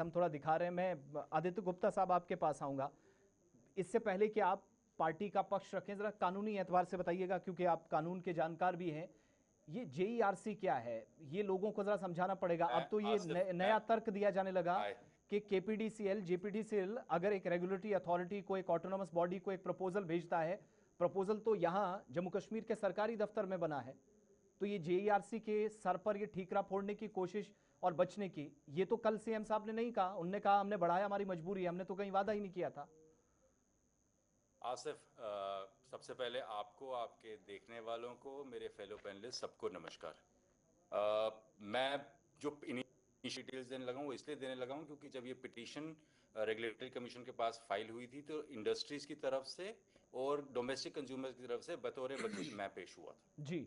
हम थोड़ा दिखा रहे हैं। मैं आदित्य गुप्ता साहब आपके पास आऊंगा। इससे पहले कि आप पार्टी का पक्ष रखें, जरा कानूनी एतबार से बताइएगा, क्योंकि आप कानून के जानकार भी हैं। ये जेईआरसी क्या है, ये लोगों को जरा समझाना पड़ेगा। अब तो ये नया तर्क दिया जाने लगा कि केपीडीसीएल जेपीडीसीएल अगर एक रेगुलेटरी अथॉरिटी को, एक ऑटोनोमस बॉडी को एक प्रपोजल भेजता है, प्रपोजल तो यहां जम्मू कश्मीर के सरकारी दफ्तर में बना है, तो ये जेईआरसी के सर पर ये ठीकरा फोड़ने की कोशिश और बचने की, ये तो कल सीएम साहब ने नहीं कहा। उनने कहा हमने बढ़ाया, हमारी मजबूरी है, हमने तो कहीं वादा ही नहीं किया था। आसिफ, सबसे पहले आपको, आपके देखने वालों को, मेरे फेलो पैनलिस्ट सबको नमस्कार। मैं जो इनिशिएटिव्स देने लगा हूँ वो इसलिए देने लगा हूँ क्योंकि जब ये पिटीशन रेगुलेटरी कमीशन के पास फाइल हुई थी तो इंडस्ट्रीज की तरफ से और डोमेस्टिक कंज्यूमर्स की तरफ से बतौर वकील मैं पेश हुआ था। जी।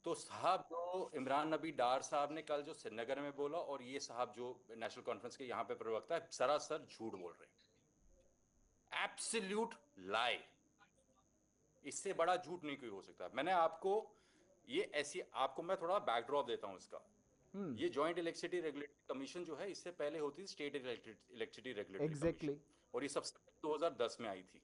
तो साहब जो इमरान नबी डार साहब ने कल जो श्रीनगर में बोला और ये साहब जो नेशनल कॉन्फ्रेंस के यहाँ पे प्रवक्ता है, सरासर झूठ बोल रहे हैं। एब्सोल्यूट लाई। इससे बड़ा झूठ नहीं कोई हो सकता। मैंने आपको ये ऐसी, आपको मैं थोड़ा बैकड्रॉप देता हूं इसका। ये जॉइंट इलेक्ट्रिसिटी रेगुलेटरी कमीशन जो है, इससे पहले होती थी state electricity regulatory commission, exactly. और ये सबसे 2010 में आई थी।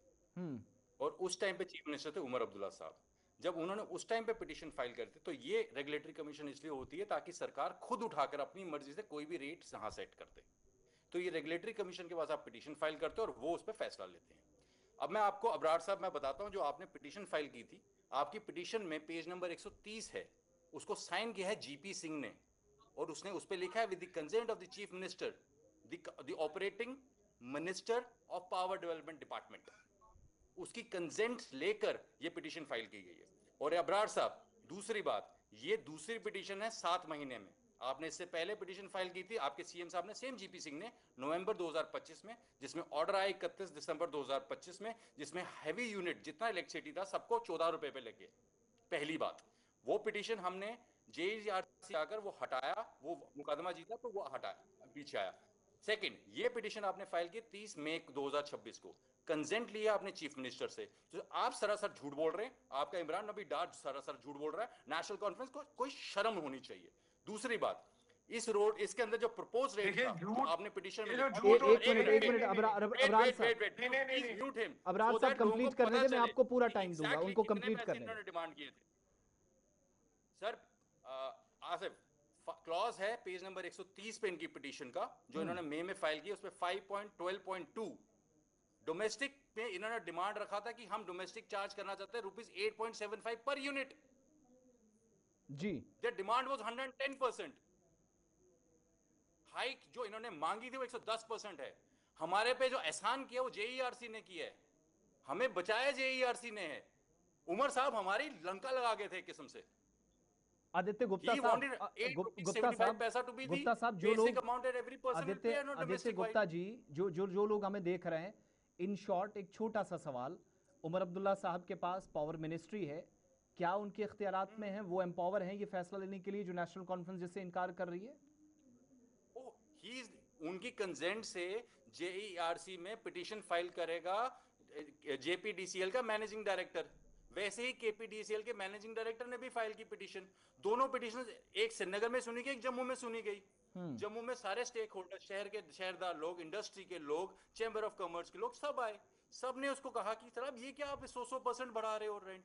और उस टाइम पे चीफ मिनिस्टर थे उमर अब्दुल्ला साहब। जब उन्होंने उस टाइम पे पिटीशन फाइल करते, तो ये रेगुलेटरी कमीशन इसलिए होती है ताकि सरकार खुद उठाकर अपनी मर्जी से कोई भी रेट यहां सेट कर दे। तो ये रेगुलेटरी कमीशन के पास आप पिटीशन फाइल करते हो और वो उस पर फैसला लेते हैं। अब मैं आपको, अबरार साहब, मैं बताता हूं जो आपने पिटीशन फाइल की थी। आपकी पिटीशन में पेज नंबर 130 है, उसको साइन किया है जीपी सिंह ने, और उसने उस पर लिखा है with the consent of the chief minister, the operating minister of power development department. उसकी कंसेंट लेकर यह पिटीशन फाइल की गई है। और अबरार साहब, दूसरी बात, ये दूसरी पिटीशन है 7 महीने में। आपने इससे पहले पिटीशन फाइल की थी आपके सीएम साहब ने, सेम जीपी सिंह ने, नवंबर 2025 में, जिसमें ऑर्डर आया 31 दिसंबर 2025 में, जिसमें हैवी यूनिट जितना इलेक्ट्रिसिटी था सबको 14 रुपए पे लगे। पहली बात, वो पिटीशन हमने जेईआरसी आकर वो हटाया, वो मुकदमा जीता तो वो हटाया, पीछे आया। सेकंड, ये पिटीशन आपने फाइल की 30 मई 2026 को, कंसेंट लिया आपने चीफ मिनिस्टर से। तो आप सरासर झूठ बोल रहे हैं। आपका इमरान नबी डार सरासर झूठ बोल रहा है। नेशनल कॉन्फ्रेंस को कोई शर्म होनी चाहिए। दूसरी बात, इस रोड, इसके अंदर जो प्रपोज रेट था जो आपने पिटीशन में लिखा, एक मिनट अबरार साहब, म्यूट हिम अबरार सो साहब दैट लोगों को कंप्लीट करने पता दे, मैं चले आपको पूरा कि टाइम दूंगा, एग्जैक्टली उनको कितने कंप्लीट पैसे करने दें। इन्होंने डिमांड किए थे। सर, आसिफ, क्लॉज है पेज नंबर 130 पे इनकी पिटीशन का, जो इन्होंने मई में फाइल की, उसमें 5.12.2 डोमेस्टिक में इन्होंने डिमांड रखा था कि हम डोमेस्टिक चार्ज करना चाहते हैं ₹8.75 पर यूनिट। जी। There demand was 110%। हाइक जो इन्होंने मांगी थी वो 110% है। हमारे पे जो एहसान किया वो जेईआरसी ने किया है, हमें बचाया जेईआरसी ने है। उमर साहब हमारी लंका लगा गए थे किस्म से। आदित्य गुप्ता He साहब, wanted 8 rupees गुप्ता 75 साहब, paisa to be the Gupta साहब, जो basic लोग, amount that every person will Aditya pay on a Aditya domestic Gupta wide। जी, जो लोग हमें देख रहे हैं, इन शॉर्ट एक छोटा सा सवाल। उमर अब्दुल्ला साहब के पास पावर मिनिस्ट्री है, क्या उनके इख्तियारात में है, वो एम्पावर हैं ये फैसला लेने के लिए जो नेशनल कॉन्फ्रेंस जिससे इनकार कर रही है? उनकी कंसेंट से जेईआरसी में पिटीशन फाइल करेगा जेपीडीसीएल का मैनेजिंग डायरेक्टर। वैसे ही केपीडीसीएल के मैनेजिंग डायरेक्टर ने भी फाइल की पिटीशन। दोनों पिटीशन, एक श्रीनगर में सुनी गई, एक जम्मू में सुनी गई। जम्मू में सारे स्टेक होल्डर, शहर के शहरदार लोग, इंडस्ट्री के लोग, चैंबर ऑफ कॉमर्स के लोग सब आए। सब ने उसको कहा कि सर ये क्या आप 100% बढ़ा रहे हो रेंट,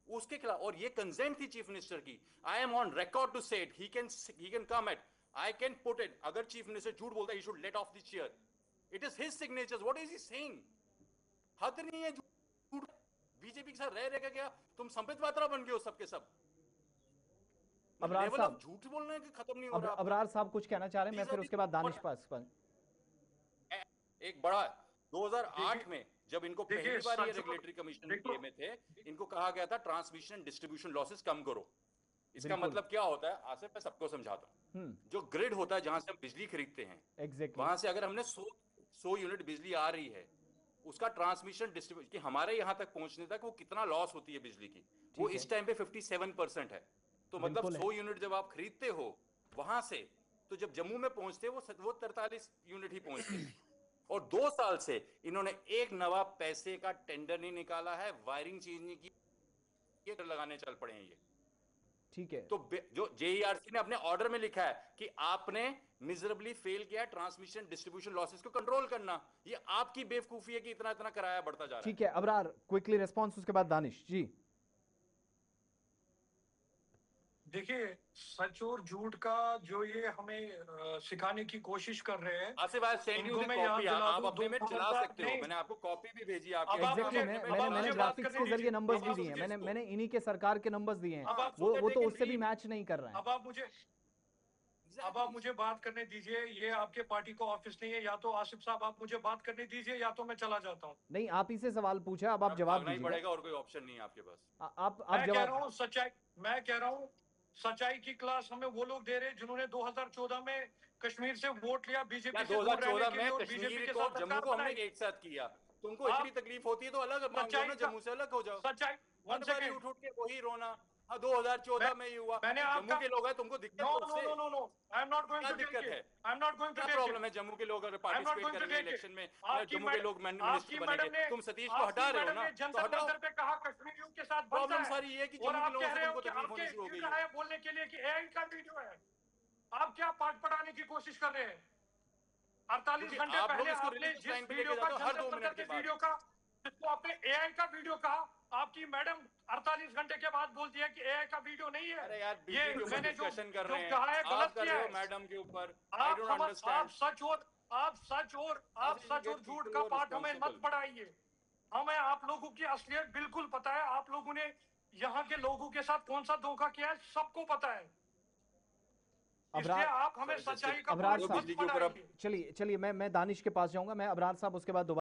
उसके खिलाफ। और ये कंसेंट थी चीफ मिनिस्टर की। I am on record to say it, he can come at, I can put it. अगर चीफ मिनिस्टर झूठ बोलता है, he should let off the chair. It is his signatures, what is he saying? हद नहीं है झूठ। BJP के साथ रह क्या तुम संबित पात्रा बन गए हो सबके सब? अबरार लेवल ऑफ साहब, झूठ बोलने के खत्म नहीं हो रहा आपका। अबरार साहब कुछ कहना चाह रहे हैं, मैं फिर उसके बाद दानिश पास पर। एक बड़ा 2008 में जब इनको पहली बार ये रेगुलेटरी कमीशन में थे, इनको कहा गया था ट्रांसमिशन डिस्ट्रीब्यूशन लॉसेस कम करो। इसका मतलब क्या होता है आसिफ, मैं सबको समझाता हूं। जो ग्रिड होता है जहां से हम बिजली खरीदते हैं, वहां से अगर हमने 100 यूनिट बिजली आ रही है, उसका ट्रांसमिशन डिस्ट्रीब्यूशन कि हमारे यहां तक पहुंचने तक वो कितना लॉस होती है बिजली की, वो इस टाइम पे 57% है। तो मतलब 100 यूनिट जब आप खरीदते हो वहां से, तो जब जम्मू में पहुंचते वो 43 यूनिट ही पहुंचते हैं। और 2 साल से इन्होंने एक नवा पैसे का टेंडर नहीं निकाला है, वायरिंग चेंज नहीं की, लगाने चल पड़े हैं ये। ठीक है। तो जो जेईआरसी ने अपने ऑर्डर में लिखा है कि आपने मिजरेबली फेल किया ट्रांसमिशन डिस्ट्रीब्यूशन लॉसेस को कंट्रोल करना, ये आपकी बेवकूफी है कि इतना इतना कराया बढ़ता जा रहा है। ठीक है अबरार, क्विकली रिस्पॉन्स, उसके बाद दानिश जी। देखिए, सच और झूठ का जो ये हमें सिखाने की कोशिश कर रहे हैं, Asif I send you the copy, आप अपने में चला सकते हो, मैंने आपको कॉपी भी भेजी आपके। एग्जैक्टली, मैंने ग्राफिक्स के जरिए नंबर्स भी दिए हैं, मैंने इन्हीं के सरकार के नंबर्स दिए हैं, वो तो उससे भी मैच नहीं कर रहा है। अब आप मुझे बात करने दीजिए, ये आपके पार्टी का ऑफिस नहीं है, या तो आसिफ साहब आप मुझे बात करने दीजिए या तो मैं चला जाता हूँ। नहीं, आप ही से सवाल पूछा, अब आप जवाब दीजिए। पड़ेगा और कोई ऑप्शन नहीं है आपके पास। आप मैं कह रहा हूँ सच्चाई, मैं कह रहा हूँ सच्चाई की क्लास हमें वो लोग दे रहे हैं जिन्होंने 2014 में कश्मीर से वोट लिया बीजेपी से, 2014 में कश्मीर को जम्मू को हमने एक साथ किया। तुमको इतनी तकलीफ होती है तो अलग मांगो ना, जम्मू से अलग हो जाओ। सच्चाई उठ उठ के वही रोना, 2014 में ही हुआ, जम्मू के लोग हैं, तुमको दिक्कत है उससे? No, I am not going to दिक्कत है, I am not going to क्या प्रॉब्लम है? जम्मू के लोग अगर पार्टिसिपेट करेंगे इलेक्शन में, जम्मू के लोग मिनिस्टर बनेंगे, तुम सतीश को हटा रहे हो ना, तो हटाओ। पे कहा कश्मीरियों के साथ प्रॉब्लम सारी ये है कि जम्मू के लोगों से तुमको तकलीफ होनी शुरू हो गई है। बोलने के लिए कि एआई का वीडियो है, आप क्या पाठ पढ़ाने की कोशिश कर रहे हैं? 48 घंटे पहले आपने जिस वीडियो का हर 2 मिनट के वीडियो का, जिसको आपने एआई का वीडियो कहा, आपकी मैडम 48 घंटे के बाद बोलती है कि एआई का वीडियो नहीं है। अरे यार, ये मैंने जो कहा है गलत किया है मैडम के ऊपर। आप सच और झूठ का पाठ हमें मत पढ़ाइए। हमें आप लोगों की असलियत बिल्कुल पता है, आप लोगों ने यहाँ के लोगों के साथ कौन सा धोखा किया है सबको पता है। इसलिए आप हमें सच्चाई का अबरार साहब, चलिए मैं दानिश के पास जाऊंगा, मैं अबरार साहब उसके बाद दोबारा